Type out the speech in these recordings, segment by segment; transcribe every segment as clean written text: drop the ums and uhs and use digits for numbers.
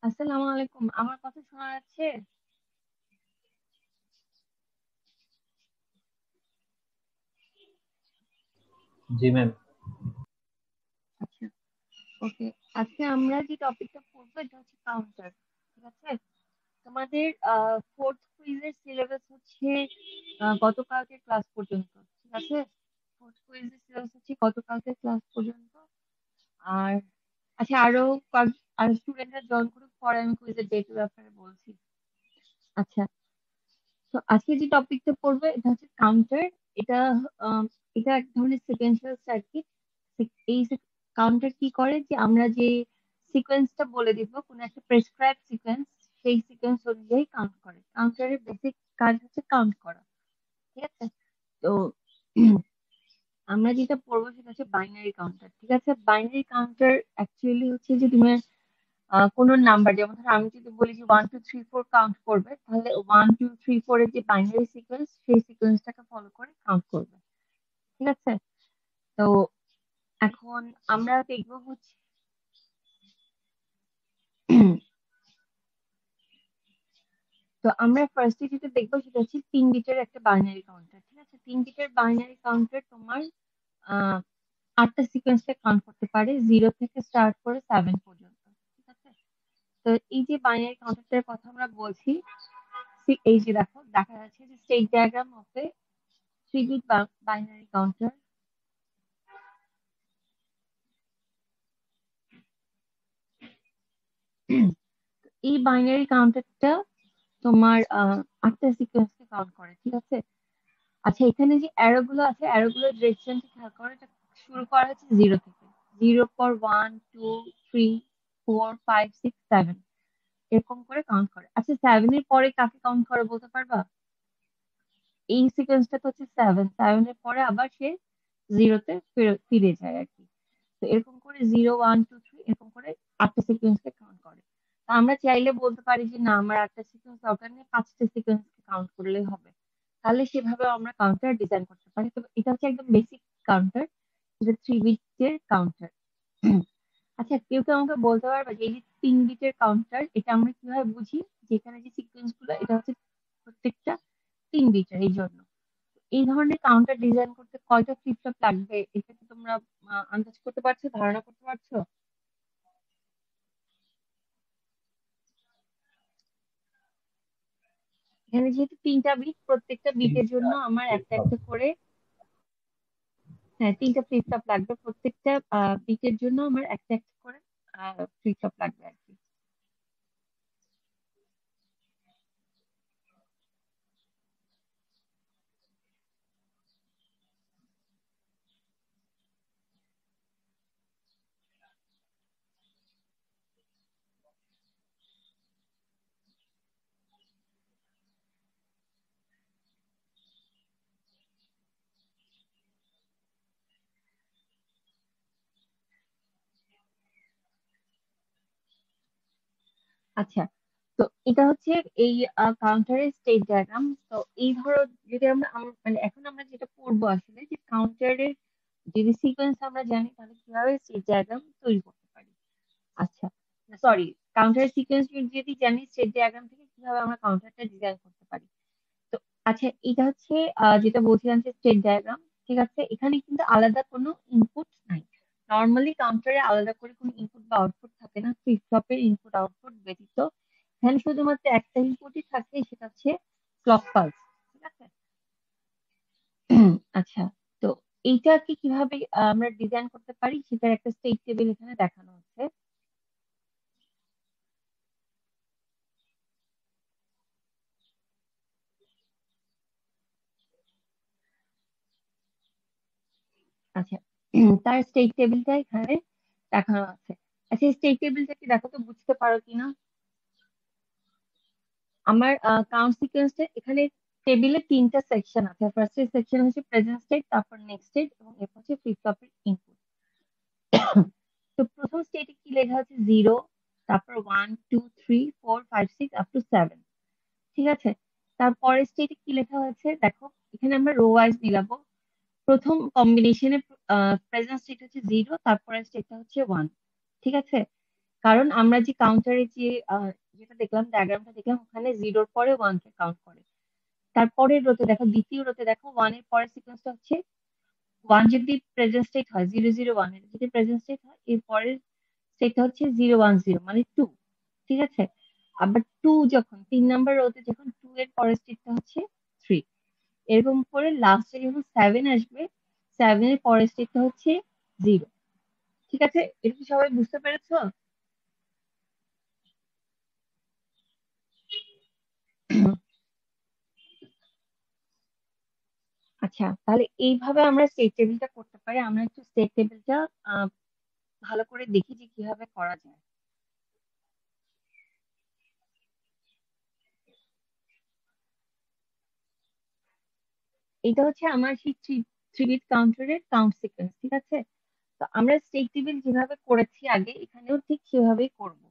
আসসালামু আলাইকুম, আমার কথা শোনা যাচ্ছে? জি ম্যাম। আচ্ছা, ওকে। আজকে আমরা যে টপিকটা পড়বো এটা হচ্ছে কাউন্টার। ঠিক আছে? তোমাদের ফোর্থ কুইজের সিলেবাস হচ্ছে গতকালকে ক্লাস পর্যন্ত। ঠিক আছে? ফোর্থ কুইজের সিলেবাস হচ্ছে গতকালকে ক্লাস পর্যন্ত। আর আচ্ছা, আর স্টুডেন্টরা জয়েন করুক, পরে আমি কুইজের ডেটের ব্যাপারে বলছি। আচ্ছা, তো আজকে যে টপিকটা পড়বে এটা হচ্ছে কাউন্টার। এটা এটা এক ধরনের সিকোয়েন্সিয়াল সার্কিট। এই কাউন্টার কি করে যে আমরা যে সিকোয়েন্সটা বলে দিব, কোনো একটা প্রেসক্রাইব সিকোয়েন্স, সেই সিকোয়েন্স অনুযায়ী কাউন্ট করে। কাউন্টারের বেসিক কাজ হচ্ছে কাউন্ট করা। ঠিক আছে? তো আমরা যেটা পড়বো সেটা হচ্ছে বাইনারি কাউন্টার। ঠিক আছে? বাইনারি কাউন্টার অ্যাকচুয়ালি হচ্ছে যে তুমি কোনো নাম্বার, যেমন ধরো আমি যদি বলি যে 1 2 3 4 কাউন্ট করবে, তাহলে 1 2 3 4 এর যে বাইনারি সিকোয়েন্স, সেই সিকোয়েন্সটাকে ফলো করে কাউন্ট করবে। ঠিক আছে? তো এখন আমরা দেখবো হচ্ছে তো আমরা ফার্স্টে যেটা দেখবো সেটা হচ্ছে 3 বিটের একটা বাইনারি কাউন্টার। ঠিক আছে? 3 বিটের বাইনারি কাউন্টার তোমার আহ 8টা সিকোয়েন্সকে কাউন্ট করতে পারে, 0 থেকে স্টার্ট করে 7 পর্যন্ত। ঠিক আছে? তো এই যে বাইনারি কাউন্টারটার কথা আমরা বলছি, এই যে দেখো দেখা যাচ্ছে যে state diagram of a 3 bit binary counter. এই বাইনারি কাউন্টারটা তোমার 8টা সিকোয়েন্সকে কাউন্ট করে। ঠিক আছে? আচ্ছা, এখানে যে অ্যারো গুলো আছে, অ্যারো গুলোর ডিরেকশনটা খেয়াল করো। এটা শুরু করা হচ্ছে 0 থেকে। 0 পর 1 2 3 4 5 6 7 এরকম করে কাউন্ট করে। আচ্ছা, 7 এর পরে কাকে কাউন্ট করে বলতে পারবা? এই সিকোয়েন্সটা তো হচ্ছে 7 এর পরে আবার সে 0-তে ফিরে যায় আর কি। তো এরকম করে 0 1 2 3 এরকম করে 8টা সিকোয়েন্সকে কাউন্ট করে। তো আমরা চাইলে বলতে পারি যে না, আমার 8টা সিকোয়েন্স দরকার নেই, 5টা সিকোয়েন্সকে কাউন্ট করলেই হবে। তাহলে সেভাবে আমরা কাউন্টার ডিজাইন করতে পারি। তো এটা হচ্ছে একদম বেসিক কাউন্টার, যেটা 3 বিটের কাউন্টার। আচ্ছা, কেউ কেউ আমাকে বলতে পারবে যে এই যে 3 বিটের কাউন্টার, এটা আমরা কিভাবে বুঝি? যেখানে যে সিকোয়েন্স গুলো, এটা হচ্ছে প্রত্যেকটা 3 বিটের। এই জন্য এই ধরনের কাউন্টার ডিজাইন করতে কয়টা ফ্লিপ ফ্লপ লাগবে, এটা কি তোমরা আন্দাজ করতে পারছো, ধারণা করতে পারছো? এখানে যেহেতু 3টা বিট, প্রত্যেকটা বিটের জন্য আমার একটা একটা করে, হ্যাঁ, 3টা ফ্লিপ ফ্লপ লাগবে। প্রত্যেকটা বিটের জন্য আমার একটা একটা করে ফ্লিপ ফ্লপ লাগবে আর কি। আচ্ছা, তো এটা হচ্ছে এই কাউন্টারের স্টেট ডায়াগ্রাম। তো এই ধরো, যদি মানে এখন আমরা যেটা পড়বো আসলে, যে কাউন্টারের যদি সিকোয়েন্স আমরা জানি, তাহলে কিভাবে স্টেট ডায়াগ্রাম তৈরি করতে পারি। আচ্ছা, সরি, কাউন্টারের সিকোয়েন্স যদি জানি, স্টেট ডায়াগ্রাম থেকে কিভাবে আমরা কাউন্টারটা ডিজাইন করতে পারি। তো আচ্ছা, এটা হচ্ছে যেটা বলছিলাম যে স্টেট ডায়াগ্রাম। ঠিক আছে? এখানে কিন্তু আলাদা কোনো ইনপুট নাই। নর্মালি কাউন্টারে আলাদা করে কোনো ইনপুট বা আউটপুট থাকে না, ফ্লিপ ফ্লপের ইনপুট আউটপুট ব্যতীত। এখানে শুধুমাত্র একটা ইনপুটই থাকে, সেটা হচ্ছে ক্লক পালস। ঠিক আছে? আচ্ছা, তো এইটাকে কিভাবে আমরা ডিজাইন করতে পারি সেটার একটা স্টেট টেবিল এখানে দেখানো হচ্ছে। আচ্ছা, তার স্টেট টেবিলটা এখানে দেখানো আছে। আচ্ছা, স্টেট টেবিলটা কি দেখো তো, বুঝতে পারো কিনা? আমার কাউন্ট সিকোয়েন্সটা এখানে টেবিলে 3টা সেকশন আছে। ফার্স্ট সেকশন হচ্ছে প্রেজেন্ট স্টেট, তারপর নেক্সট স্টেট, এবং এরপর হচ্ছে ফ্লিপ ফ্লপের ইনপুট। তো প্রথম স্টেটে কি লেখা আছে? 0, তারপর 1 2 3 4 5 6 আপ টু 7। ঠিক আছে? তারপরের স্টেটে কি লেখা হয়েছে দেখো, এখানে আমরা রো ওয়াইজ মিলাবো। প্রথম কম্বিনেশনে প্রেজেন্ট স্টেট হচ্ছে 0, তারপরের স্টেটটা হচ্ছে 1। ঠিক আছে? কারণ আমরা যে কাউন্টারে যে যেটা দেখলাম, ডায়াগ্রামটা দেখলাম, ওখানে জিরোর পরে ওয়ান কে কাউন্ট করে। তারপরের রোতে দেখো, দ্বিতীয় রোতে দেখো, ওয়ান এর পরের সিকোয়েন্সটা হচ্ছে, ওয়ান যদি প্রেজেন্ট স্টেট হয়, 0 0 1 এর যদি প্রেজেন্ট স্টেট হয়, এর পরের স্টেটটা হচ্ছে 0 1 0, মানে টু। ঠিক আছে? আবার টু যখন 3 নাম্বার রোতে, যখন টু এর পরের স্টেটটা হচ্ছে থ্রি। এরকম করে লাস্টে যখন সেভেন আসবে, সেভেন এর পরের স্টেটটা হচ্ছে জিরো। ঠিক আছে? এটা কি সবাই বুঝতে পেরেছো? আচ্ছা, তাহলে এইভাবে আমরা স্টেট টেবিলটা করতে পারি। আমরা একটু স্টেট টেবিলটা ভালো করে দেখি যে কিভাবে করা যায়। এটা হচ্ছে আমার সেই থ্রি বিট কাউন্টারের কাউন্ট সিকোয়েন্স। ঠিক আছে? তো আমরা স্টেট টেবিল যেভাবে করেছি আগে, এখানেও ঠিক সেভাবেই করব।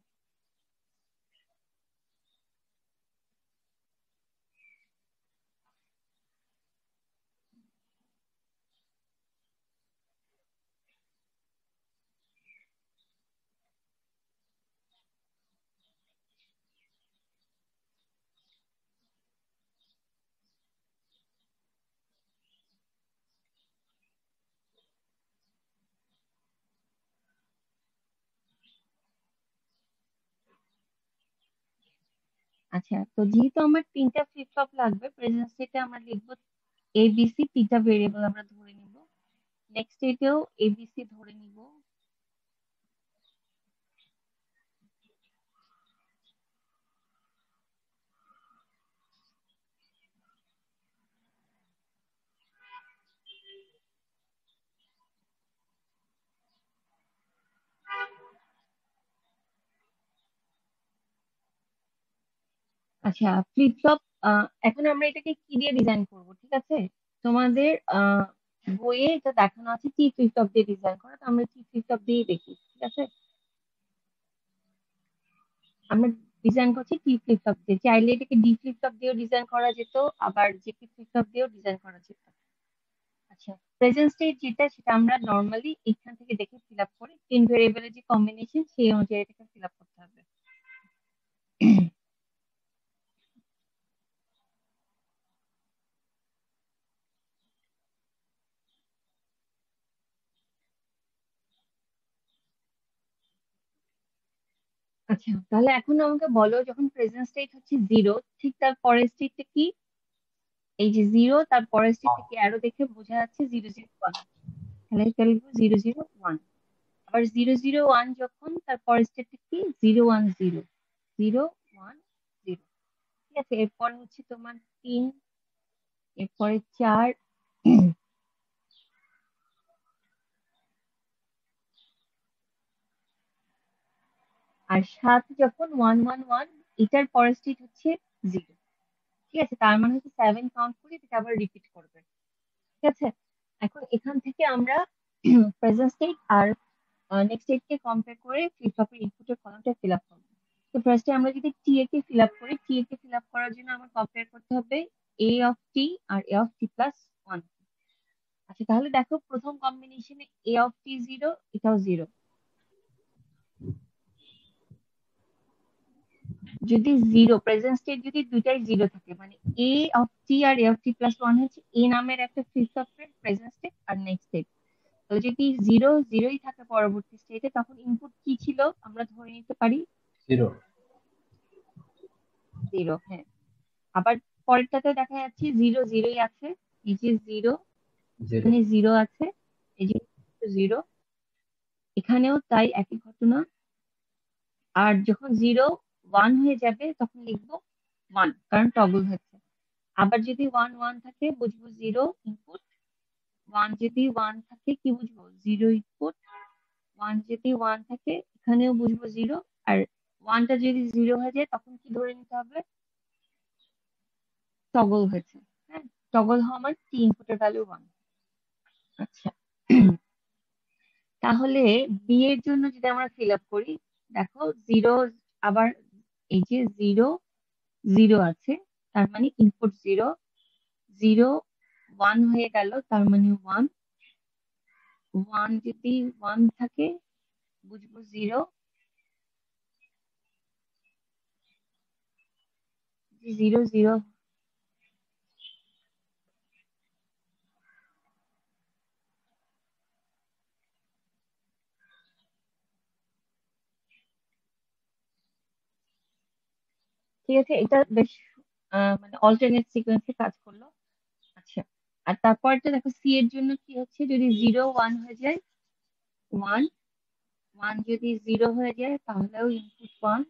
আচ্ছা, তো যেহেতু আমার তিনটা ফ্লিপ ফ্লপ লাগবে, প্রেজেন্ট স্টেটে আমরা লিখবো এবিসি, তিনটা ভেরিয়েবল আমরা ধরে নিব। নেক্সট স্টেটেও এবিসি ধরে নিব। আচ্ছা, ফ্লিপ ফ্লপ, এখন আমরা এটাকে কি দিয়ে ডিজাইন করব? ঠিক আছে, তোমাদের বইয়ে এটা দেখানো আছে টি ফ্লিপ ফ্লপ দিয়ে ডিজাইন করা, তো আমরা টি ফ্লিপ ফ্লপ দিয়ে দেখি। ঠিক আছে, আমরা ডিজাইন করছি টি ফ্লিপ ফ্লপ দিয়ে। চাইলে এটাকে ডি ফ্লিপ ফ্লপ দিয়েও ডিজাইন করা যেত, আবার জিপি ফ্লিপ ফ্লপ দিয়েও ডিজাইন করা যেত। আচ্ছা, প্রেজেন্ট স্টেট যেটা, সেটা আমরা নর্মালি এখান থেকে দেখে ফিল আপ করি। তিন ভেরিয়েবলের যে কম্বিনেশন, সেই অনুযায়ী এটাকে ফিল আপ করতে হবে। আচ্ছা, তাহলে এখন আমাকে বলো, যখন প্রেজেন্ট স্টেট হচ্ছে জিরো, ঠিক তার পরের স্টেটটা কি? এই যে জিরো, তার পরের স্টেটটা কি? অ্যারো দেখে বোঝা যাচ্ছে 0 0 1। তাহলে এটা লিখবো 0 0 1। আবার 0 0 1 যখন, তার পরের স্টেটটা কি? 0 1 0। 0 1 0। ঠিক আছে, এরপর হচ্ছে তোমার তিন, এরপরে চার, আর সাত যখন 1 1 1, এটার পরের স্টেট হচ্ছে জিরো। ঠিক আছে, তার মানে হচ্ছে সেভেন কাউন্ট করে এটা আবার রিপিট করবে। ঠিক আছে, এখন এখান থেকে আমরা প্রেজেন্ট স্টেট আর নেক্সট স্টেট কে কম্পেয়ার করে ফ্লিপ ফ্লপের ইনপুটের কলামটা ফিল আপ করবো। তো ফার্স্টে আমরা যদি টি এ কে ফিল আপ করি, টি এ কে ফিল আপ করার জন্য আমার কম্পেয়ার করতে হবে এ অফ টি আর A of T plus one. আচ্ছা, তাহলে দেখো, প্রথম কম্বিনেশনে এ অফ টি জিরো, এটাও জিরো। যদি জিরো প্রেজেন্ট স্টেট যদি দুইটাই জিরো থাকে, মানে এ অফ টি আর A of T plus one হচ্ছে এ নামের একটা ফ্লিপ ফ্লপের প্রেজেন্ট স্টেট আর নেক্সট স্টেট। তাহলে যদি জিরো জিরোই থাকে পরবর্তী স্টেটে, তখন ইনপুট কি ছিল আমরা ধরে নিতে পারি? জিরো। জিরো, হ্যাঁ। আবার পরেরটাতে দেখা যাচ্ছে জিরো জিরোই আছে, এই যে জিরো, জিরো। এখানে জিরো আছে, এই যে জিরো, এখানেও তাই একই ঘটনা। আর যখন জিরো ওয়ান হয়ে যাবে, তখন লিখবো ওয়ান, কারণ টগল হচ্ছে। আবার যদি ওয়ান ওয়ান থাকে, বুঝবো জিরো ইনপুট। ওয়ান যদি ওয়ান থাকে, কি বুঝবো? Zero input. ওয়ান যদি ওয়ান থাকে, এখানেও বুঝবো জিরো। আর ওয়ানটা যদি জিরো হয়ে যায়, তখন কি ধরে নিতে হবে? টগল হয়েছে। হ্যাঁ, টগল হওয়া মানে কি, ইনপুটের ভ্যালু ওয়ান। আচ্ছা, তাহলে বি এর জন্য যদি আমরা ফিল আপ করি, দেখো জিরো, আবার এই যে জিরো জিরো আছে, তার মানে ইনপুট জিরো। জিরো ওয়ান হয়ে গেল, তার মানে ওয়ান। ওয়ান যদি ওয়ান থাকে, বুঝবো জিরো। Zero zero. ঠিক আছে, এটা বেশ মানে অল্টারনেট সিকোয়েন্সে কাজ করলো। আচ্ছা, আর তারপরটা দেখো, সি এর জন্য কি হচ্ছে, যদি জিরো ওয়ান হয়ে যায়, ওয়ান, ওয়ান যদি জিরো হয়ে যায় তাহলেও ইনপুট ওয়ান।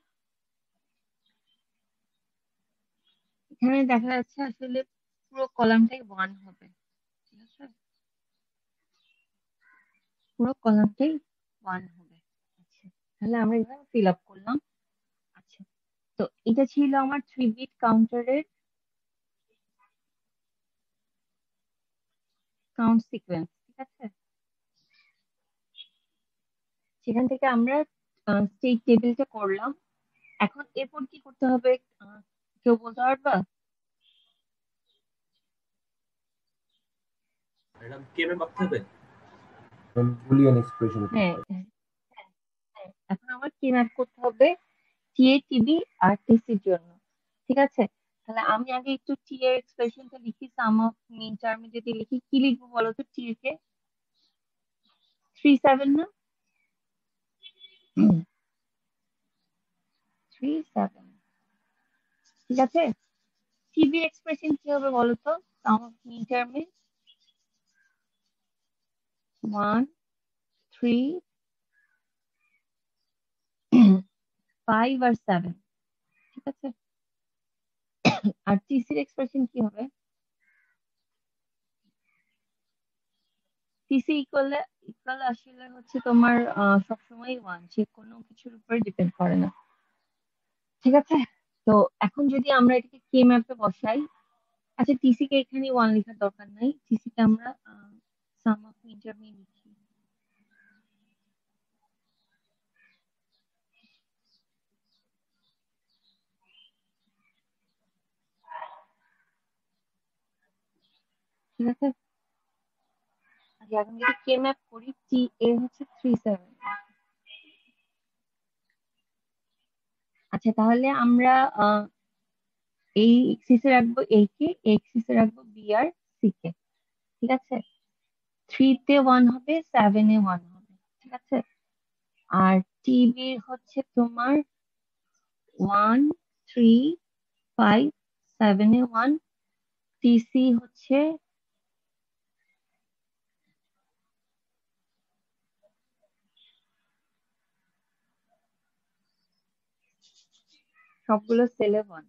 এখানে দেখা যাচ্ছে আসলে পুরো কলামটাই ওয়ান হবে। ঠিক আছে, পুরো কলামটাই ওয়ান হবে। আচ্ছা, তাহলে আমরা এভাবে ফিল আপ করলাম। আচ্ছা, তো এটা ছিল আমার 3 বিট কাউন্টারের কাউন্ট সিকোয়েন্স। ঠিক আছে, সেখান থেকে আমরা স্টেট টেবিলটা করলাম। এখন এরপর কি করতে হবে, আহ, কেউ বলতে পারবা? ম্যাডাম কেমনে ভাবতে হবে? বুলিয়ান এক্সপ্রেশন করতে হ্যাঁ, হবে। হ্যাঁ, হ্যাঁ। এখন আমার কি ম্যাপ করতে হবে, টি এ, টিবি আর টিসির জন্য। ঠিক আছে, তাহলে আমি আগে একটু টি এর এক্সপ্রেশনটা লিখি। সাম অফ মিন টার্মে যদি লিখি, কি লিখবো বলো তো? টি এ কে 3 7 না? 3 7, ঠিক আছে। টিবি এক্সপ্রেশন কি হবে বলো তো? সাম অফ মিন টার্মে 1 3 5 আর 7। ঠিক আছে, আর টিসির এক্সপ্রেশন কি হবে? টিসি ইকুয়াল, ইকুয়াল আসলে হচ্ছে তোমার সবসময় ওয়ান, সে কোনো কিছুর উপরে ডিপেন্ড করে না। ঠিক আছে, তো এখন যদি আমরা এটাকে কে ম্যাপে বসাই, আচ্ছা টিসি কে এখানে ওয়ান লেখার দরকার নাই, টিসি কে আমরা সাম অফ ইন্টারমিডিয়েট লিখি। ঠিক আছে, আচ্ছা এখন যদি কে ম্যাপ করি, টি এ হচ্ছে 3 7। আচ্ছা, তাহলে আমরা এই এক্সিসে রাখবো এ কে, এক্সিসে রাখবো বি আর সি কে। ঠিক আছে, 3 তে ওয়ান হবে, 7-এ ওয়ান হবে। ঠিক আছে, আর টিবি হচ্ছে তোমার 1 3 5 7-এ ওয়ান। টিসি হচ্ছে সবগুলো সেলে ওয়ান।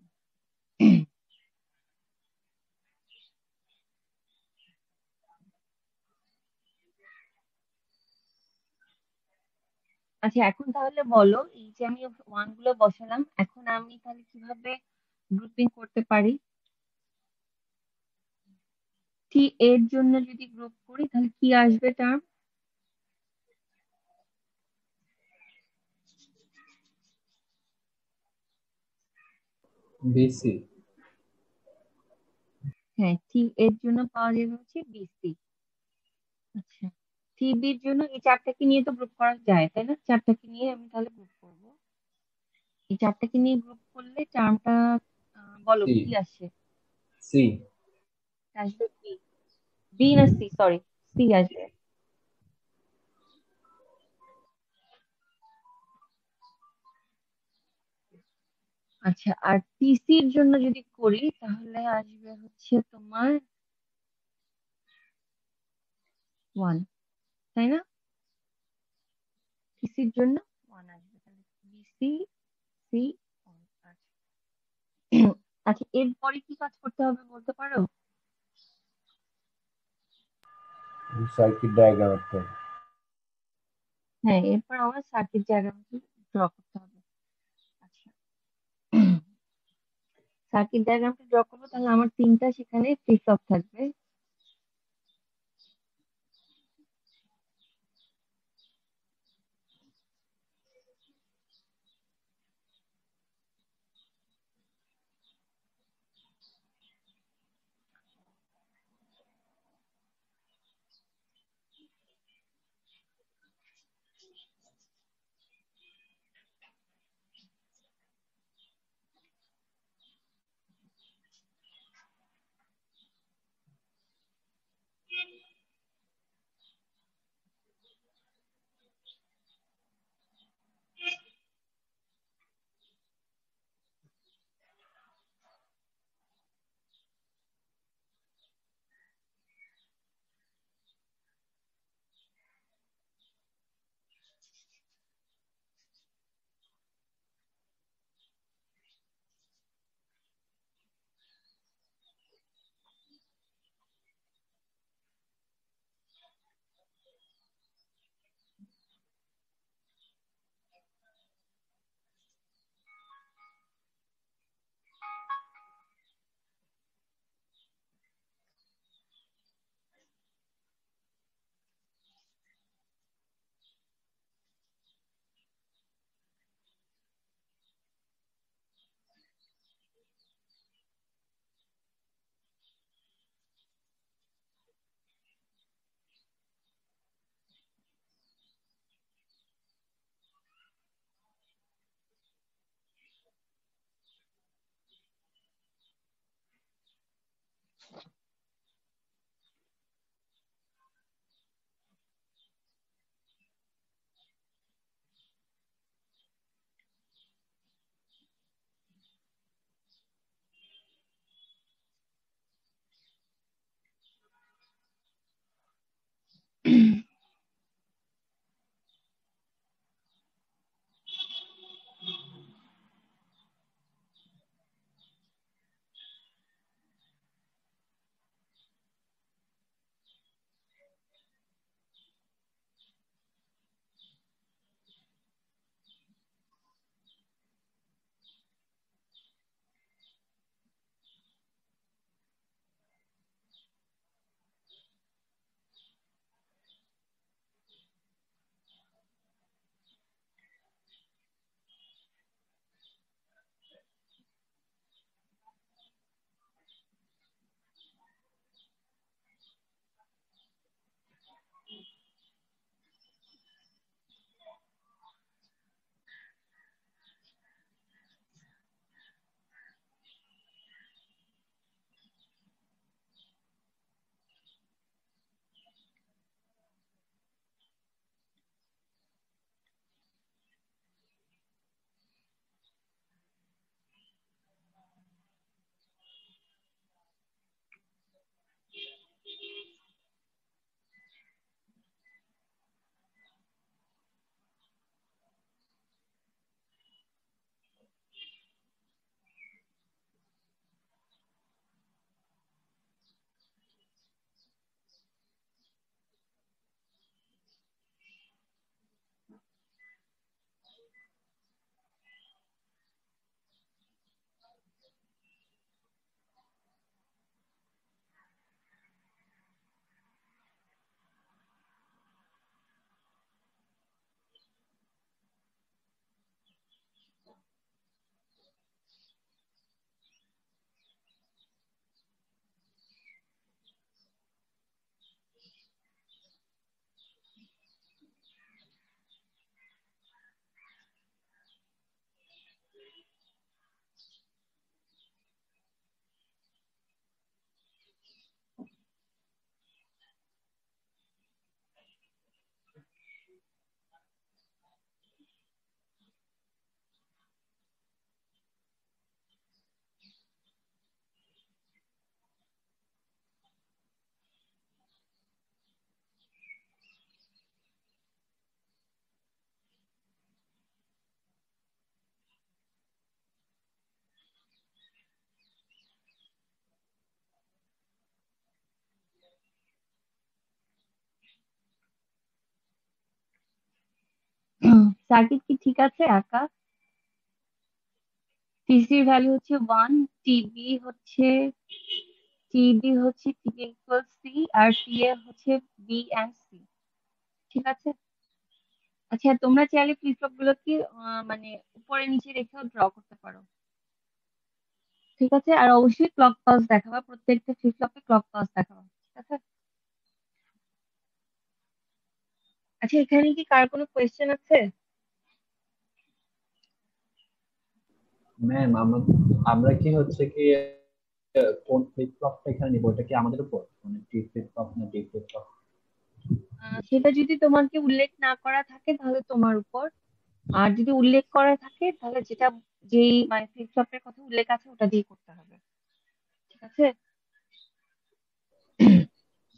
আচ্ছা, এখন তাহলে বলো, এই যে আমি ওয়ান গুলো বসালাম, এখন আমি তাহলে কিভাবে গ্রুপিং করতে পারি? টি এর জন্য যদি গ্রুপ করি তাহলে কি আসবে টার্ম? বিসি। হ্যাঁ, টি এর জন্য পাওয়া যাবে হচ্ছে বিসি। আচ্ছা, টিবির জন্য এই চারটাকে নিয়ে তো গ্রুপ করা যায়, তাই না? চারটাকে নিয়ে আমি তাহলে গ্রুপ করবো। এই চারটাকে নিয়ে গ্রুপ করলে টার্মটা বলো সি। কি আসে? সি। আসবে বি। বি না সি, সরি, সি আসবে। আচ্ছা, আর টিসির জন্য যদি করি তাহলে আসবে হচ্ছে তোমার ওয়ান, তাই না? টিসির জন্য ওয়ান আসবে, তাহলে বিসি সি ওয়ান। আচ্ছা, এরপরে কি কাজ করতে হবে বলতে পারো? সার্কিট ডায়াগ্রাম একটা। হ্যাঁ, এরপর আমার সার্কিট ডায়াগ্রামটি ড্র করতে হবে। আচ্ছা, সার্কিট ডায়াগ্রামটা ড্র করবো, তাহলে আমার তিনটা সেখানে ফ্লিপ ফ্লপ থাকবে। সার্কিট কি ঠিক আছে একা? টিসির ভ্যালু হচ্ছে 1, টিবি হচ্ছে টি ইকুয়াল সি, আর টি এ হচ্ছে বি এন্ড সি। ঠিক আছে। আচ্ছা, তোমরা চাইলে ফ্লিপ ফ্লপ গুলো কি মানে উপরে নিচে রেখেও ড্র করতে পারো। ঠিক আছে, আর অবশ্যই ক্লক পালস দেখাবা, প্রত্যেকটা ফ্লিপ ফ্লপে ক্লক পালস দেখাবা। ঠিক আছে। আচ্ছা, এখানে কি কার কোনো কোয়েশ্চেন আছে? ম্যাম আমরা কি হচ্ছে কি কোন ফ্লিপ ফ্লপটা এখানে নিব, এটা কি আমাদের উপর, মানে টি ফ্লিপ ফ্লপ না ডি ফ্লিপ ফ্লপ? সেটা যদি তোমাকে উল্লেখ না করা থাকে তাহলে তোমার উপর, আর যদি উল্লেখ করা থাকে তাহলে যেটা, যেই মানে ফ্লিপ ফ্লপের কথা উল্লেখ আছে ওটা দিয়ে করতে হবে, ঠিক আছে?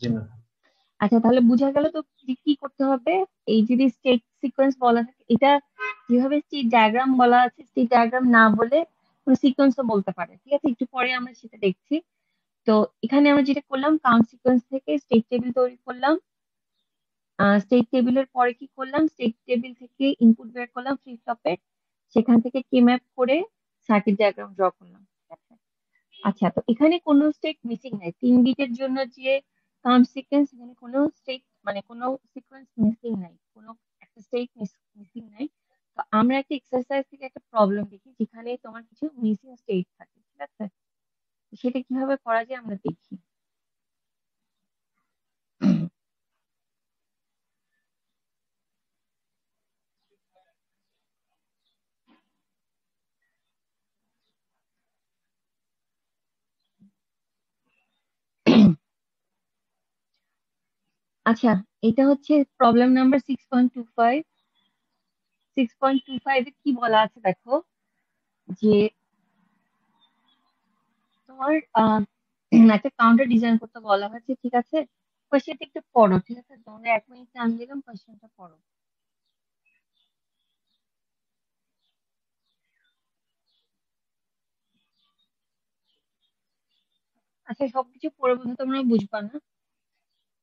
জি ম্যাম। আচ্ছা, তাহলে বুঝা গেল তো যে কি করতে হবে। এই যদি স্টেট সিকোয়েন্স বলা থাকে, এটা যেভাবে স্টেট ডায়াগ্রাম বলা আছে, স্টেট ডায়াগ্রাম না বলে কোনো সিকোয়েন্সও বলতে পারে, ঠিক আছে? একটু পরে আমরা সেটা দেখছি। তো এখানে আমরা যেটা করলাম, কাউন্ট সিকোয়েন্স থেকে স্টেট টেবিল তৈরি করলাম। স্টেট টেবিলের পরে কি করলাম, স্টেট টেবিল থেকে ইনপুট বের করলাম ফ্লিপ ফ্লপের, সেখান থেকে কে ম্যাপ করে সার্কিট ডায়াগ্রাম ড্র করলাম, ঠিক আছে? আচ্ছা, তো এখানে কোনো স্টেট মিসিং নাই, 3 বিটের জন্য যে কাউন্ট সিকোয়েন্স, এখানে কোনো স্টেট মানে কোনো সিকোয়েন্স মিসিং নাই, কোনো একটা স্টেট মিসিং নাই। তো আমরা একটা এক্সারসাইজ থেকে একটা প্রবলেম দেখি যেখানে তোমার কিছু মিসিং স্টেট থাকে, ঠিক আছে? তো সেটা কিভাবে করা যায় আমরা দেখি। আচ্ছা, এটা হচ্ছে প্রবলেম নাম্বার 6.25। 6.25 এ কি বলা আছে দেখো, যে তোমার একটা কাউন্টার ডিজাইন করতে বলা হয়েছে, ঠিক আছে? কোয়েশ্চেনটা একটু পড়ো, ঠিক আছে? তোমরা 1 মিনিট টাইম দিলাম, কোয়েশ্চেনটা পড়ো। আচ্ছা, সবকিছু পড়ে বোধহয় তোমরা বুঝবা না।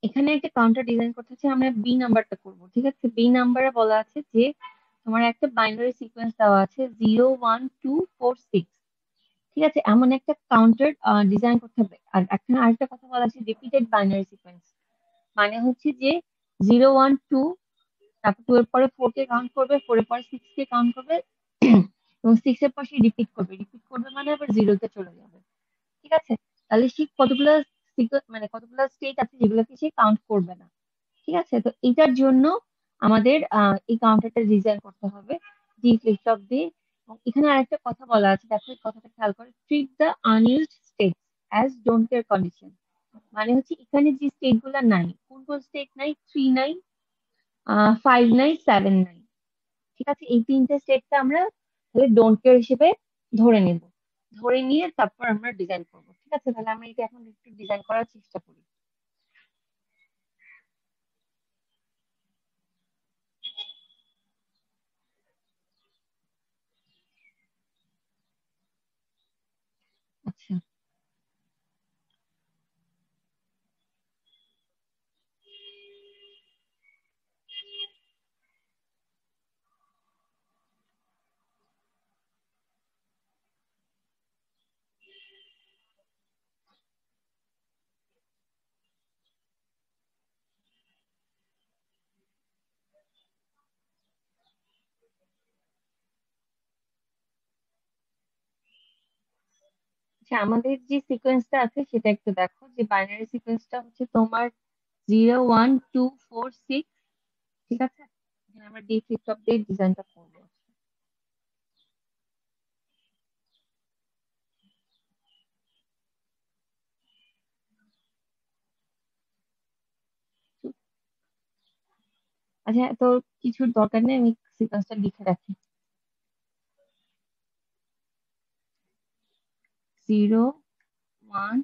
এখানে একটা কাউন্টার ডিজাইন করতে হচ্ছে, আমরা বি নাম্বারটা করবো, ঠিক আছে? বি নাম্বারে বলা আছে যে তোমার একটা বাইনারি সিকোয়েন্স দেওয়া আছে 0 1 2 4 6, ঠিক আছে? এমন একটা কাউন্টার ডিজাইন করতে হবে। আর একটা আরেকটা কথা বলা আছে, রিপিটেড বাইনারি সিকোয়েন্স, মানে হচ্ছে যে 0 1 2, তারপর 2 এর পরে 4 কে কাউন্ট করবে, 4 এর পরে 6 কে কাউন্ট করবে, এবং 6 এর পর সে রিপিট করবে, রিপিট করবে মানে আবার 0 তে চলে যাবে, ঠিক আছে? তাহলে সে কতগুলো মানে কতগুলো স্টেট আছে যেগুলোকে সে কাউন্ট করবে না, ঠিক আছে? তো এটার জন্য আমাদের এই কাউন্টারটা ডিজাইন করতে হবে ডি ফ্লিপ ফ্লপ দিয়ে। এবং এখানে আরেকটা কথা বলা আছে, দেখো এই কথাটা খেয়াল করে, treat the unused state as don't care condition. মানে হচ্ছে এখানে যে স্টেট গুলা নাই, কোন কোন স্টেট নাই, 3 নাই, 5 নাই, 7 নাই, ঠিক আছে? এই 3টে স্টেটটা আমরা তাহলে ডোন্ট কেয়ার হিসেবে ধরে নেব। ধরে নিয়ে তারপর আমরা ডিজাইন করবো, ঠিক আছে? তাহলে আমরা এটা এখন একটু ডিজাইন করার চেষ্টা করি। আচ্ছা, আচ্ছা, আমাদের যে সিকোয়েন্সটা আছে সেটা একটু দেখো, যে বাইনারি সিকোয়েন্সটা হচ্ছে তোমার 0 1 2 4 6, ঠিক আছে? এখানে আমরা ডি ফ্লিপ ফ্লপ দিয়ে ডিজাইনটা করবো। আচ্ছা, তো কিছুর দরকার নেই, আমি সিকোয়েন্সটা লিখে রাখি। 0 1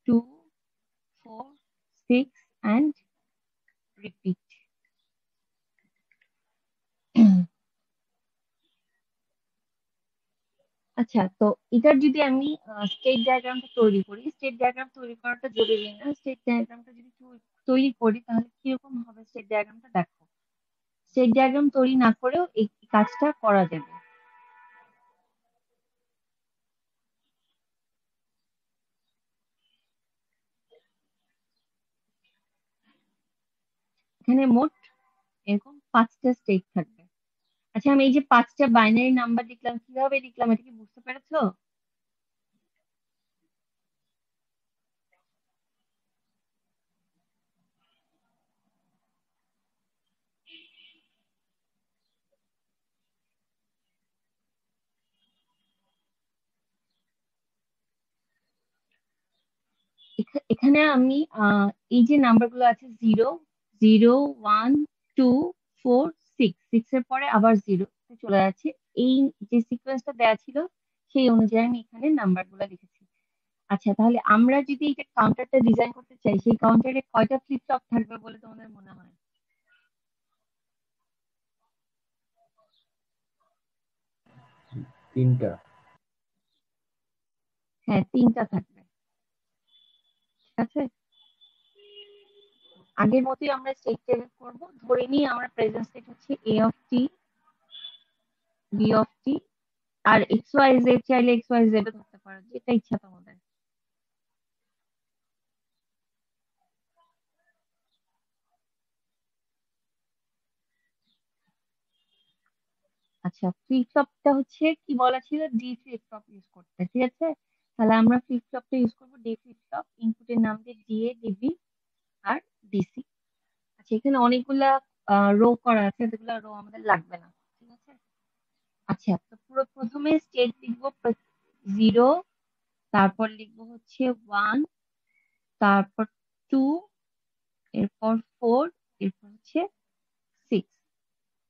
2 4 6 and repeat। আচ্ছা, তো এটার যদি আমি স্টেট ডায়াগ্রামটা তৈরি করি, স্টেট ডায়াগ্রাম তৈরি করাটা জরুরি না, স্টেট ডায়াগ্রামটা যদি তৈরি করি তাহলে কিরকম হবে স্টেট ডায়াগ্রামটা দেখো। স্টেট ডায়াগ্রাম তৈরি না করেও এই কাজটা করা যাবে। এখানে মোট এরকম 5টা স্টেট থাকবে। আচ্ছা, আমি এই যে 5টা বাইনারি নাম্বার লিখলাম, কিভাবে লিখলাম এটা কি বুঝতে পেরেছো? এখানে আমি এই যে নাম্বারগুলো আছে 0, 0, 1, 2, 4, 6 এর পরে আবার 0 চলে যাচ্ছে। এই যে সিকোয়েন্সটা দেওয়া ছিল সেই অনুযায়ী আমি এখানে নাম্বারগুলো লিখেছি। আচ্ছা, তাহলে আমরা যদি এই কাউন্টারটা ডিজাইন করতে চাই, সেই কাউন্টারে কয়টা ফ্লিপ ফ্লপ থাকবে বলে তোমাদের মনে হয়? তিনটা। হ্যাঁ, 3টা থাকবে। ঠিক আছে, আগের মতোই আমরা স্টেট টেবিল করবো। ধরে নিই আমার প্রেজেন্ট স্টেট হচ্ছে a of t, b of টি, আর এক্স ওয়াই জেড চাইলে এক্স ওয়াই জেড ধরতে পারো, যেটা ইচ্ছা তোমাদের। আচ্ছা, ফ্লিপ ফ্লপটা হচ্ছে কি বলা ছিল, ডি ফ্লিপ ফ্লপ ইউজ করতে। ঠিক আছে, তাহলে আমরা ফ্লিপ ফ্লপটা ইউজ করবো ডি ফ্লিপ ফ্লপ। ইনপুটের নাম দিয়ে ডিএ, ডিবি আর ডিসি। আচ্ছা, এখানে অনেকগুলা রো করা আছে, যেগুলো রো আমাদের লাগবে না। ঠিক আছে, আচ্ছা, তো পুরো প্রথমে স্টেট লিখবো 0, তারপর লিখবো হচ্ছে 1, তারপর 2, এরপর 4, এরপর হচ্ছে 6।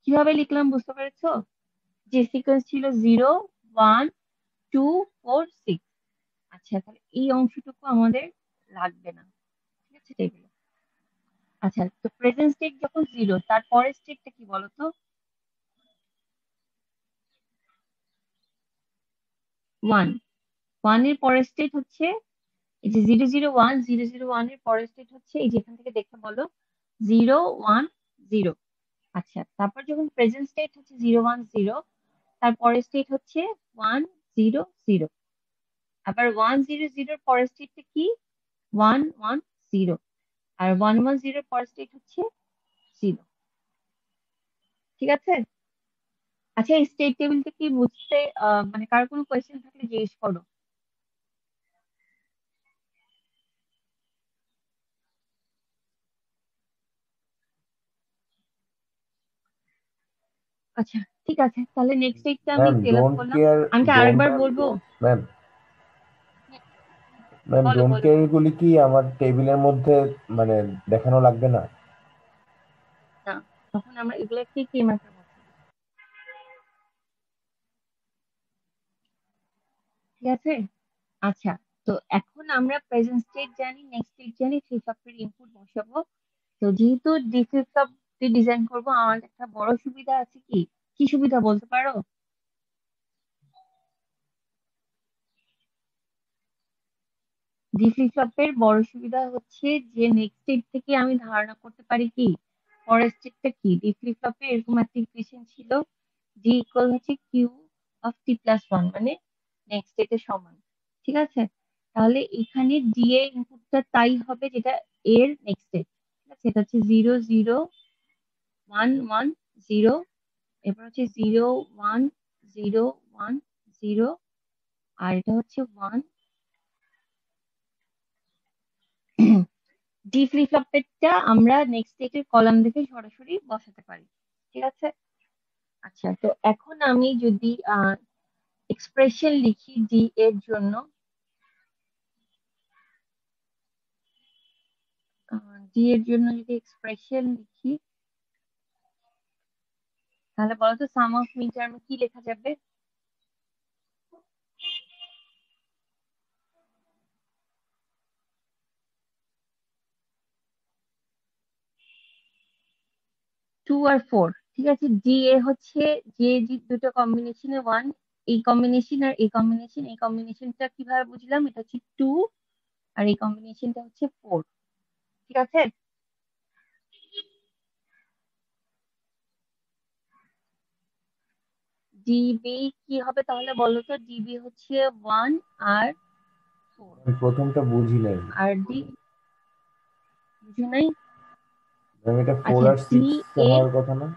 কিভাবে লিখলাম বুঝতে পেরেছো? যে সিকোয়েন্স ছিল 0, 1, 2, 4, 6। আচ্ছা, তাহলে এই অংশটুকু আমাদের লাগবে না। ঠিক আছে টেবিলে। আচ্ছা, তো প্রেজেন্ট স্টেট যখন 0, তার পরের স্টেটটা কি বলতো? 1। 1 এর পরের স্টেট হচ্ছে এই যে 0, 0, 1, 0, 0, 1 এর পরের স্টেট হচ্ছে এই যে এখান থেকে দেখে বলো 0, 1, 0। আচ্ছা, তারপর যখন প্রেজেন্ট স্টেট হচ্ছে 0, 1, 0, তার পরের স্টেট হচ্ছে 1, 0, 0। আবার 1, 0, 0 এর পরের স্টেটটা কি? 1, 1, 0। আর 1, 1, 0 এর পরের স্টেট হচ্ছে 0। ঠিক আছে, আচ্ছা, এই স্টেট টেবিলটা কি বুঝতে মানে কার কোনো কোয়েশ্চেন থাকলে জিজ্ঞেস করো। আচ্ছা, ঠিক আছে, তাহলে নেক্সট স্টেটটা আমি ম্যাম ফিল আপ ডোন্ট করলাম। কেয়ার, আমি কি ডোন্ট আরেকবার বলবো? ম্যাম ম্যাম বলো ডোন্ট বলো। কেয়ার গুলি কি আমার টেবিলের মধ্যে মানে দেখানো লাগবে না? না, তখন আমরা এগুলোকে কি মাত্রা বসাবো। ঠিক আছে, আচ্ছা, তো এখন আমরা প্রেজেন্ট স্টেট জানি, নেক্সট স্টেট জানি, ফ্লিপ ফ্লপের ইনপুট বসাবো। তো যেহেতু ডি ফ্লিপ ফ্লপ ডিজাইন করবো, আমার একটা বড় সুবিধা আছে। কি কি সুবিধা বলতে পারো? ডি ফ্লিপ ফ্লপের বড় সুবিধা হচ্ছে যে নেক্সট স্টেট থেকে আমি ধারণা করতে পারি কি পরের স্টেটটা কি। ডি ফ্লিপ ফ্লপে এরকম একটা ইকুয়েশন ছিল, ডি ইকুয়াল হচ্ছে Q of T plus one, মানে নেক্সট স্টেটের সমান। ঠিক আছে, তাহলে এখানে ডি এর ইনপুটটা তাই হবে যেটা এর নেক্সট স্টেট। ঠিক আছে, এটা হচ্ছে 0, 0, 1, 1, 0। এরপর হচ্ছে 0, 1, 0, 1, 0। আর এটা হচ্ছে 1। ডি ফ্লিপ ফ্লপেরটা আমরা নেক্সট স্টেটের কলাম দেখে সরাসরি বসাতে পারি। ঠিক আছে, আচ্ছা, তো এখন আমি যদি এক্সপ্রেশন লিখি ডি এর জন্য, ডি এর জন্য যদি এক্সপ্রেশন লিখি, তাহলে বলতো সাম অফ মিন টার্মে কি লেখা যাবে? টু আর 4। ঠিক আছে, ডি এ হচ্ছে যে দুটো কম্বিনেশনে 1, এই কম্বিনেশন আর এই কম্বিনেশন, এই কম্বিনেশনটা কিভাবে বুঝলাম? এটা হচ্ছে 2 আর এই কম্বিনেশনটা হচ্ছে 4। ঠিক আছে, ডিবি কি হবে তাহলে বলো তো? ডিবি হচ্ছে 1 আর 4। আমি প্রথমটা বুঝি নাই আর ডি বুঝো নাই? ম্যাম, এটা 4 আচ্ছা, আর ডি 6 এ হওয়ার কথা না?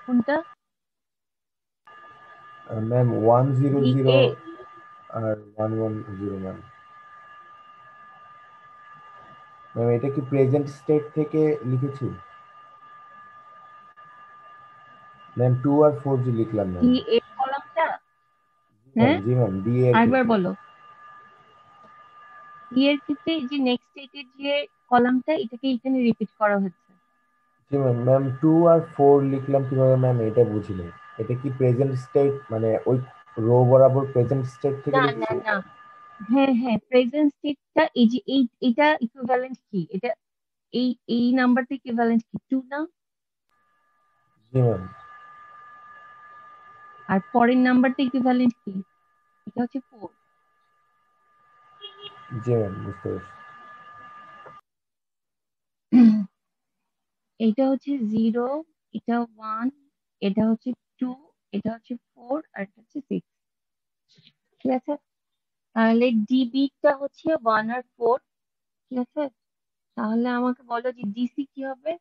কোনটা? ম্যাম 1, 0, ডি 0 এ আর 1, 1, 0 ম্যাম। ম্যাম এটা কি প্রেজেন্ট স্টেট থেকে লিখেছি? ম্যাম 2 আর 4 যে লিখলাম ম্যাম। D A কলামটা? হ্যাঁ, জি ম্যাম, ডি এর আরেকবার ক্ষেত্রে। বলো। ই এর ক্ষেত্রে যে নেক্সট স্টেটের যে কলামটা এটাকে এখানে রিপিট করা হচ্ছে। জি ম্যাম, ম্যাম 2 আর 4 লিখলাম কিভাবে ম্যাম, এটা বুঝিনি। এটা কি প্রেজেন্ট স্টেট, মানে ওই রো বরাবর প্রেজেন্ট স্টেট থেকে না না লিখছি? না, হ্যাঁ হ্যাঁ, প্রেজেন্ট স্টেটটা এই যে এইটা ইকুইভ্যালেন্ট কি, এটা এই নাম্বারটা ইকুইভ্যালেন্ট কি, 2 না? জি ম্যাম। আর পরের নাম্বারটা ইকুইভ্যালেন্ট কি, এটা হচ্ছে 4। জি ম্যাম, বুঝতে পারছি। এটা হচ্ছে 0, এটা 1, এটা হচ্ছে 2, এটা হচ্ছে 4, আর এটা হচ্ছে 6। ঠিক আছে, তাহলে ডিবিটা হচ্ছে 1 আর 4। ঠিক আছে, তাহলে আমাকে বলো যে ডিসি কি হবে।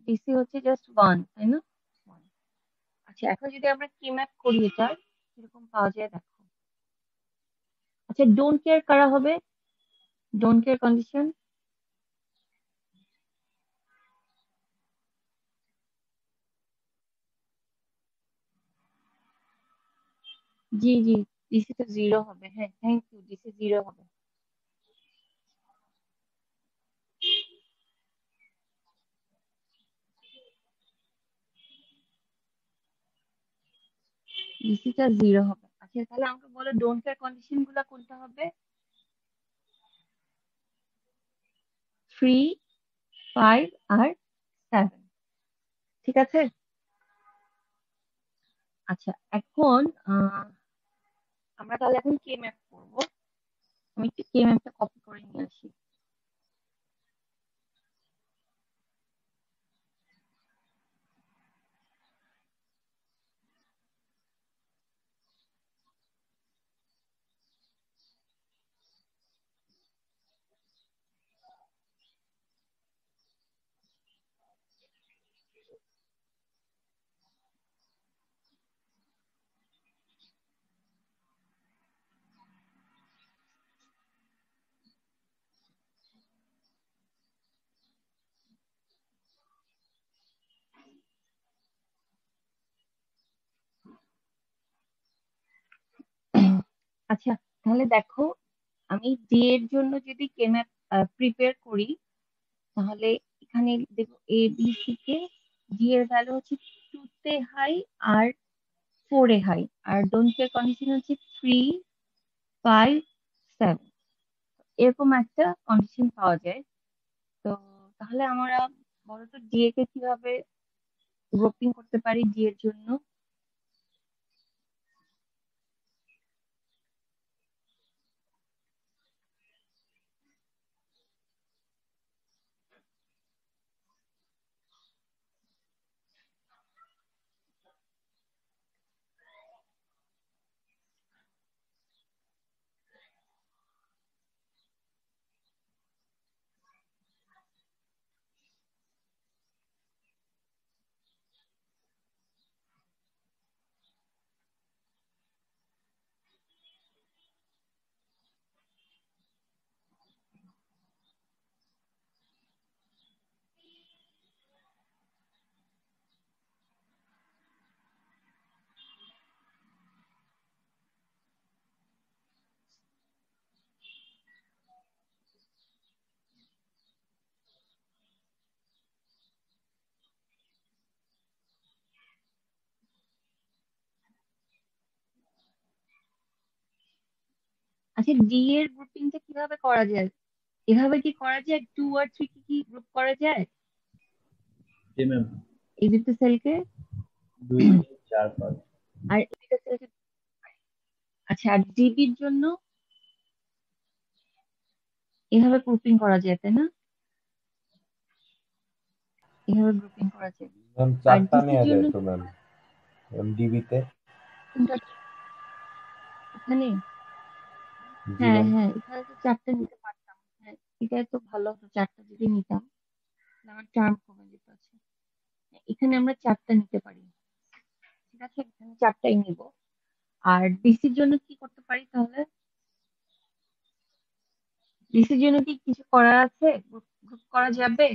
ডিসি হচ্ছে জাস্ট 1, তাই না? 1। আচ্ছা, এখন যদি আমরা কে ম্যাপ করি এটা কিরকম পাওয়া যায় দেখো। আচ্ছা, ডোন্ট কেয়ার কারা হবে, don't care condition. G G, DC তো 0 হবে, হ্যাঁ থ্যাংক ইউ, ডিসি 0 হবে। ডিসিটা 0 হবে। আচ্ছা, তাহলে আমাকে বলো ডোন্ট কেয়ার কন্ডিশন গুলা কোনটা হবে। 3, 5 আর 7। ঠিক আছে। আচ্ছা, এখন আমরা তাহলে এখন কে ম্যাপ করবো। আমি একটু কে ম্যাপটা কপি করে নিয়ে আসি। আচ্ছা, তাহলে দেখো, আমি ডে এর জন্য যদি কে ম্যাপ প্রিপেয়ার করি, তাহলে এখানে দেখো এ বি সি কে ডি এর ভ্যালু হচ্ছে 2 তে হাই আর 4 এ হাই, আর ডোন্ট কেয়ার কন্ডিশন হচ্ছে 3, 5, 7। এরকম একটা কন্ডিশন পাওয়া যায়। তো তাহলে আমরা বলতো ডি এ কে কিভাবে গ্রুপিং করতে পারি ডি এর জন্য। আচ্ছা, ডি এর গ্রুপিংটা কিভাবে করা যায়, এভাবে কি করা যায়, 2 আর 3 কি কি গ্রুপ করা যায় জি ম্যাম, এই দুটো সেলকে, 2, 3, 4, 5। আর এই দুটো সেলকে। আচ্ছা, আর ডিবির জন্য এভাবে গ্রুপিং করা যায়, তাই না? এভাবে গ্রুপিং করা যায়। ম্যাম আর 4টা ডিসির নেওয়া জন্য যায় তো ম্যাম, ডিবিতে। কোনটা, এখানে? জি হ্যাঁ ম্যাম। হ্যাঁ, এখানে তো 4টা নিতে পারতাম। হ্যাঁ, এটাই তো ভালো হতো, 4টা যদি নিতাম তাহলে আমার টার্ম কমে যেত। আছে, এখানে আমরা 4টা নিতে পারি। ঠিক আছে, এখানে 4টাই নিব। আর ডিসির জন্য কি করতে পারি তাহলে, ডিসির জন্য কি কিছু করা আছে, গ্রুপ করা যাবে?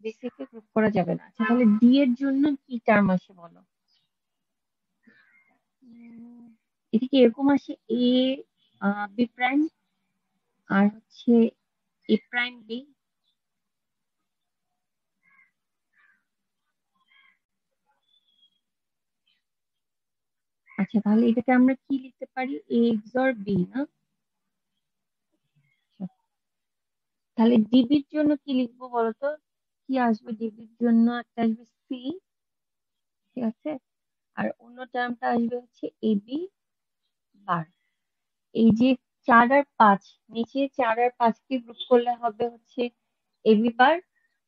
বেসিক কে গ্রুপ করা যাবে না। আচ্ছা তাহলে ডি এর জন্য কি টার্ম আসে বলো? এটা কি এরকম আসে এ বি প্রাইম আর হচ্ছে এ প্রাইম বি? আচ্ছা তাহলে এটাকে আমরা কি লিখতে পারি, এ এক্সর বি না? আচ্ছা, তাহলে ডিবির জন্য কি লিখবো বলতো? কি আসবে ডিবির জন্য? একটা আসবে সি, ঠিক আছে, আর অন্য টার্মটা আসবে হচ্ছে এবি বার। এই যে 4 আর 5, নিচে 4 আর 5 কে গ্রুপ করলে হবে হচ্ছে এবি বার,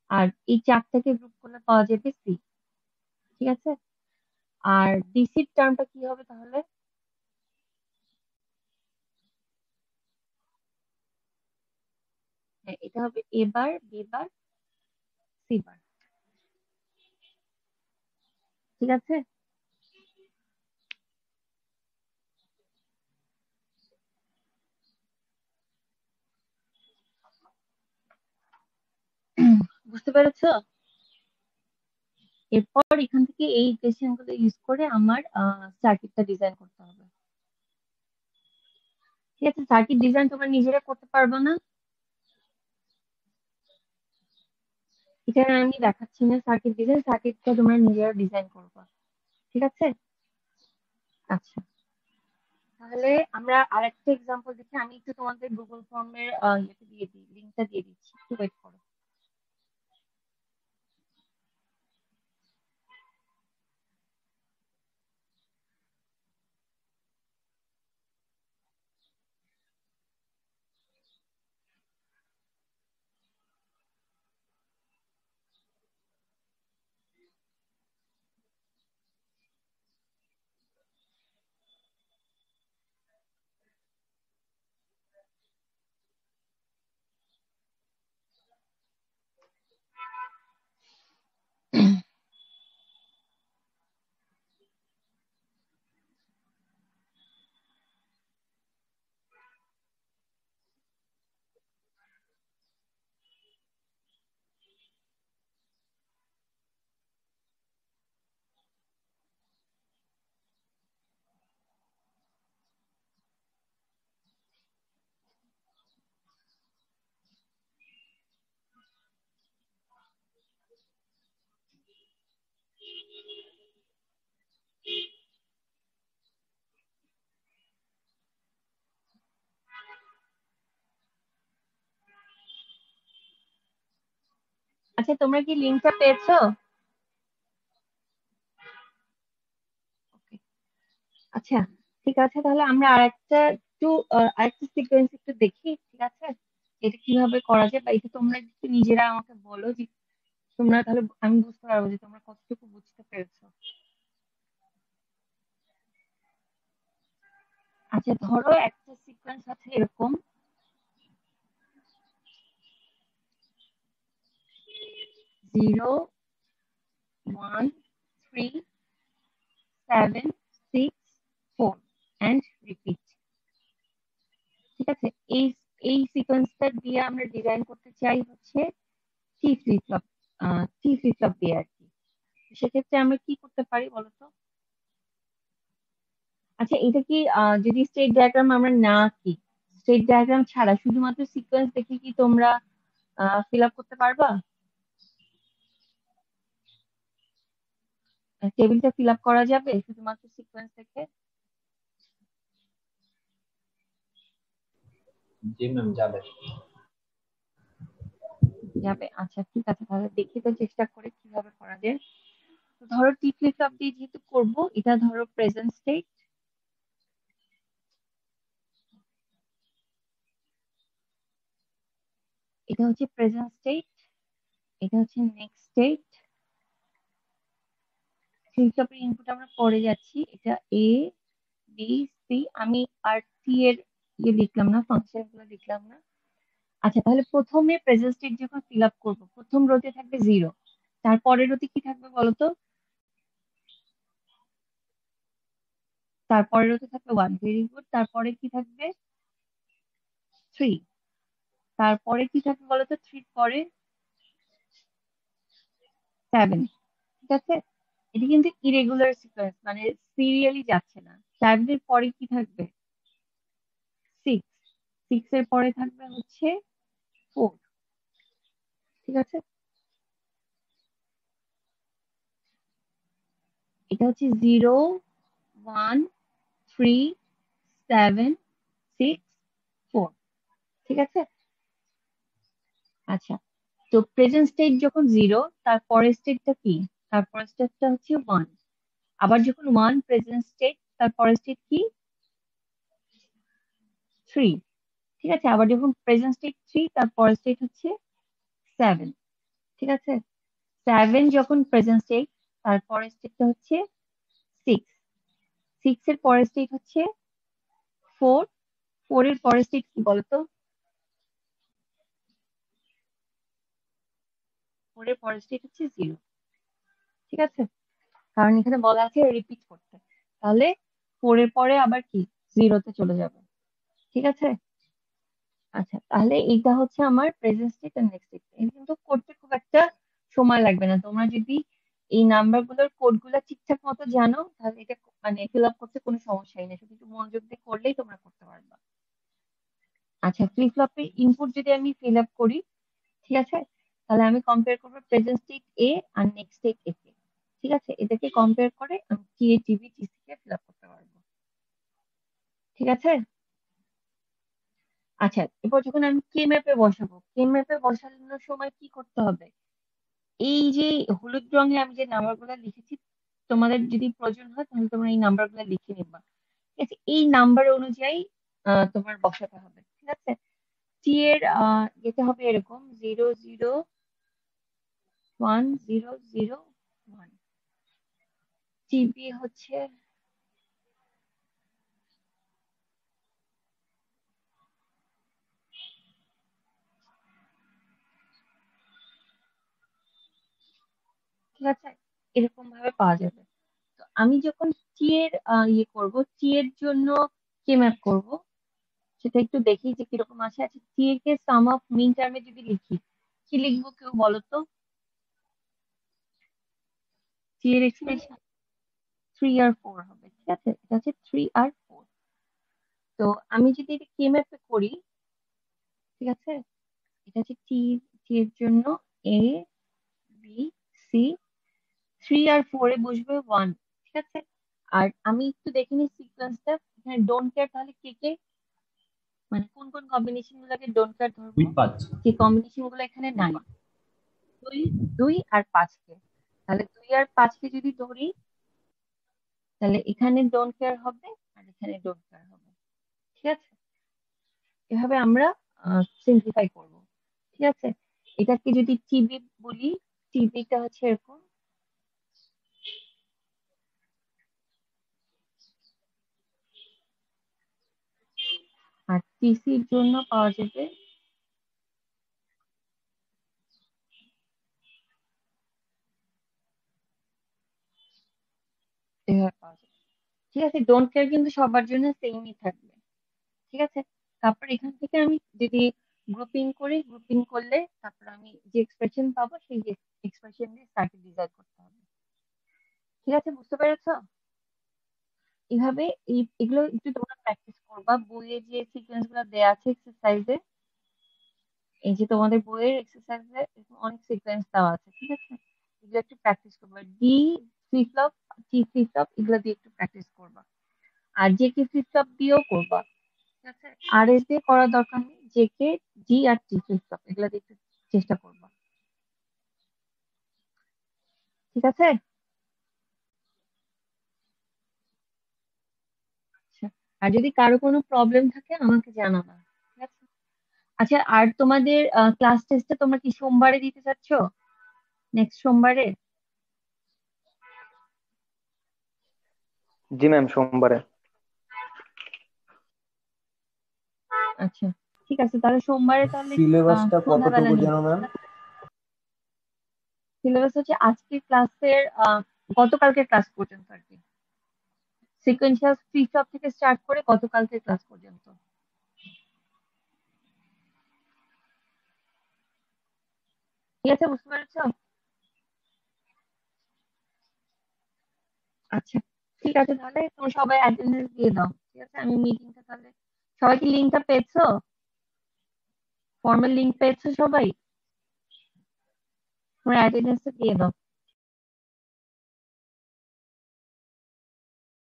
আর এই 4টাকে গ্রুপ করলে পাওয়া যাবে সি, ঠিক আছে। আর ডিসির টার্মটা কি হবে তাহলে? হ্যাঁ, এটা হবে এ বার বি বার সি বার, ঠিক আছে। বুঝতে পেরেছো? এরপর এখান থেকে এই ইকুয়েশন গুলো ইউজ করে আমার সার্কিটটা ডিজাইন করতে হবে, ঠিক আছে। সার্কিট ডিজাইন তোমরা নিজেরা করতে পারবে না, এখানে আমি দেখাচ্ছি না সার্কিট ডিজাইন, সার্কিটটা তোমরা নিজেরা ডিজাইন করবে, ঠিক আছে। আচ্ছা তাহলে আমরা আরেকটা এক্সাম্পল দেখি, আমি একটু তোমাদের গুগল ফর্মের ইয়েটা দিয়ে দিই, লিঙ্কটা দিয়ে দিচ্ছি, একটু ওয়েট করো। আচ্ছা তোমরা কি লিঙ্কটা পেয়েছো? Okay. আচ্ছা ঠিক আছে, তাহলে আমরা আরেকটা সিকোয়েন্স একটু দেখি, ঠিক আছে। এটা কিভাবে করা যায়, বা এটা তোমরা একটু নিজেরা আমাকে বলো যে তোমরা, তাহলে আমি বুঝতে পারবো যে তোমরা কতটুকু বুঝতে পেরেছো। আচ্ছা ধরো একটা সিকোয়েন্স আছে এরকম, 0 1 3 7 6 4 and repeat, ঠিক আছে। এই এই সিকোয়েন্সটা দিয়ে আমরা ডিজাইন করতে চাই হচ্ছে টি ফ্লিপ ফ্লপ, দিয়ে আর কি। সেক্ষেত্রে আমরা কি করতে পারি বলতো? আচ্ছা এটা কি যদি স্টেট ডায়াগ্রাম আমরা না কি, স্টেট ডায়াগ্রাম ছাড়া শুধুমাত্র সিকোয়েন্স দেখে কি তোমরা ফিল আপ করতে পারবা? টেবিলটা ফিল আপ করা যাবে শুধুমাত্র সিকোয়েন্স দেখে? জি ম্যাম, যাবে। যাবে, আচ্ছা ঠিক আছে, তাহলে দেখি তো চেষ্টা করে কিভাবে করা যায়। তো ধরো টি ফ্লিপ ফ্লপ দিয়ে যেহেতু করবো, এটা ধরো প্রেজেন্ট স্টেট, এটা হচ্ছে প্রেজেন্ট স্টেট, এটা হচ্ছে নেক্সট স্টেট। ফ্লিপ ফ্লপের ইনপুট আমরা পরে যাচ্ছি, এটা এ বি সি, আমি আর টি এর লিখলাম না, ফাংশন গুলো লিখলাম না। আচ্ছা তাহলে প্রথমে প্রেজেন্ট স্টেট যখন ফিল আপ করবো, প্রথম রোতে থাকবে 0, তারপরের রোতে কি থাকবে বলতো? তারপরের রোতে থাকবে 1, ভেরি গুড। তারপরে কি থাকবে? 3। তারপরে কি থাকবে বলতো? 3 পরে 7, ঠিক আছে? এটা কিন্তু ইরেগুলার সিকোয়েন্স, মানে সিরিয়ালি যাচ্ছে না। 7 এর পরে কি থাকবে? 6, 6 এর পরে থাকবে হচ্ছে 4, ঠিক আছে? এটা হচ্ছে 0, 1, 3, 7, 6, 4, ঠিক আছে? আচ্ছা, তো প্রেজেন্ট স্টেট যখন 0, তার পরের স্টেটটা কি? তার পরের স্টেটটা হচ্ছে 1। আবার যখন 1 প্রেজেন্ট স্টেট, তার পরের স্টেট কি? 3, ঠিক আছে? আবার যখন প্রেজেন্ট স্টেট 3, তার পরের স্টেট হচ্ছে 7, ঠিক আছে? 7 যখন প্রেজেন্ট স্টেট, তার পরের স্টেটটা হচ্ছে 6, 6 এর পরের স্টেট হচ্ছে 4, 4 এর পরের স্টেট কি বলতো? 4 এর পরের স্টেট হচ্ছে 0, ঠিক আছে? কারণ এখানে বলা আছে রিপিট করতে, তাহলে 4 এর পরে আবার কি 0 তে চলে যাবে, ঠিক আছে? আচ্ছা, তাহলে এইটা হচ্ছে আমার প্রেজেন্ট স্টেট আর নেক্সট স্টেট। এটা কিন্তু করতে খুব একটা সময় লাগবে না। তোমরা যদি এই নাম্বার গুলোর কোড গুলো ঠিকঠাক মতো জানো, তাহলে এটা মানে ফিল আপ করতে কোনো সমস্যাই নেই, শুধু একটু মনোযোগ দিয়ে করলেই তোমরা করতে পারবা। আচ্ছা, ফ্লিপ ফ্লপের ইনপুট যদি আমি ফিল আপ করি, ঠিক আছে, তাহলে আমি কম্পেয়ার করবো প্রেজেন্ট স্টেট এ আর নেক্সট স্টেট এ কে, ঠিক আছে? এটাকে কম্পেয়ার করে আমি টি এ টিভি টিসি কে ফিল আপ করতে পারবো, ঠিক আছে? আচ্ছা, এরপর যখন আমি কে ম্যাপে বসাবো, কে ম্যাপে বসানোর সময় কি করতে হবে? এই যে হলুদ রঙে আমি যে নাম্বার গুলো লিখেছি, তোমাদের যদি প্রয়োজন হয় তাহলে তোমরা এই নাম্বার গুলো লিখে নিবা, ঠিক আছে? এই নাম্বার অনুযায়ী তোমার বসাতে হবে, ঠিক আছে? টি এর যেতে হবে এরকম 0, 0, 1, 0, 0, 1। টিবি হচ্ছে ঠিক আছে, এরকম ভাবে পাওয়া যাবে। তো আমি যখন টি এর ইয়ে করব, টি এর জন্য কে ম্যাপ করব, সেটা একটু দেখি যে কিরকম আছে। আচ্ছা, টি এর কে সাম অফ মিন টার্মে যদি লিখি, কি লিখবো কেউ বলো তো? টি এর এক্সপ্রেশন 3 আর 4 হবে, ঠিক আছে? এটা হচ্ছে 3 আর 4। তো আমি যদি এটা কে ম্যাপে করি, ঠিক আছে, এটা হচ্ছে টি, টি এর জন্য এ বি সি, 3 আর 4 এ বসবে 1, ঠিক আছে? আর আমি একটু দেখে নিই সিকোয়েন্সটা, এখানে ডোন্ট কেয়ার, তাহলে কে কে মানে কোন কোন কম্বিনেশন গুলোকে ডোন্ট কেয়ার ধরবো? 2 5 যে কম্বিনেশন গুলো এখানে নাই, 2, 2 আর 5 কে। তাহলে 2 আর 5 কে যদি ধরি, তাহলে এখানে ডোন্ট কেয়ার হবে আর এখানে ডোন্ট কেয়ার হবে, ঠিক আছে? এভাবে আমরা সিম্পলিফাই করব, ঠিক আছে? এটাকে যদি টিবি বলি, টিবিটা হচ্ছে এরকম, আর টিসির জন্য পাওয়া যাবে এভাবে পাওয়া যাবে, ঠিক আছে? ডোন্ট কেয়ার কিন্তু সবার জন্য সেমই থাকবে, ঠিক আছে? তারপর এখান থেকে আমি যদি গ্রুপিং করি, গ্রুপিং করলে তারপর আমি যে এক্সপ্রেশন পাবো সেই এক্সপ্রেশন দিয়ে সার্কিট ডিজাইন করতে হবে, ঠিক আছে? বুঝতে পেরেছো? এইভাবে এগুলো একটু তোমরা প্র্যাকটিস করবা। বইয়ে যে সিকোয়েন্স গুলো দেওয়া আছে এক্সারসাইজে, এই যে তোমাদের বইয়ের এক্সারসাইজে অনেক সিকোয়েন্স দেওয়া আছে, ঠিক আছে? এগুলো একটু প্র্যাকটিস করবা। ডি ফ্লিপ ফ্লপ, টি ফ্লিপ ফ্লপ, এগুলো দিয়ে একটু প্র্যাকটিস করবা। আর জে কে ফ্লিপ ফ্লপ দিয়েও করবা, ঠিক আছে? আর এস দিয়ে করার দরকার নেই, জে কে, জি আর টি ফ্লিপ ফ্লপ এগুলো দিয়ে একটু চেষ্টা করবা, ঠিক আছে? আচ্ছা, আর যদি কারো কোনো প্রবলেম থাকে আমাকে জানাবা, ঠিক আছে? আচ্ছা, আর তোমাদের ক্লাস টেস্টটা তোমরা কি সোমবারে দিতে চাচ্ছ? নেক্সট সোমবারে? জি ম্যাম, সোমবারে। আচ্ছা, ঠিক আছে, তাহলে সোমবারে তাহলে সিলেবাসটা সন্ধ্যাবেলা কতটুকু নিয়ে যেন ম্যাম? সিলেবাস হচ্ছে আজকের ক্লাসের গতকালকের ক্লাস পর্যন্ত আর কি, সিকোয়েন্সিয়াল ফ্রি ফ্লপ থেকে স্টার্ট করে গতকালকের ক্লাস পর্যন্ত, ঠিক আছে? বুঝতে পেরেছো? আচ্ছা, ঠিক আছে, তাহলে তুমি সবাই অ্যাটেন্ডেন্স দিয়ে দাও। ঠিক আছে, আমি মিটিংটা তাহলে, সবাই কি লিঙ্কটা পেয়েছো? ফর্মের লিঙ্ক পেয়েছো সবাই? তোমার অ্যাটেন্ডেন্সটা দিয়ে দাও।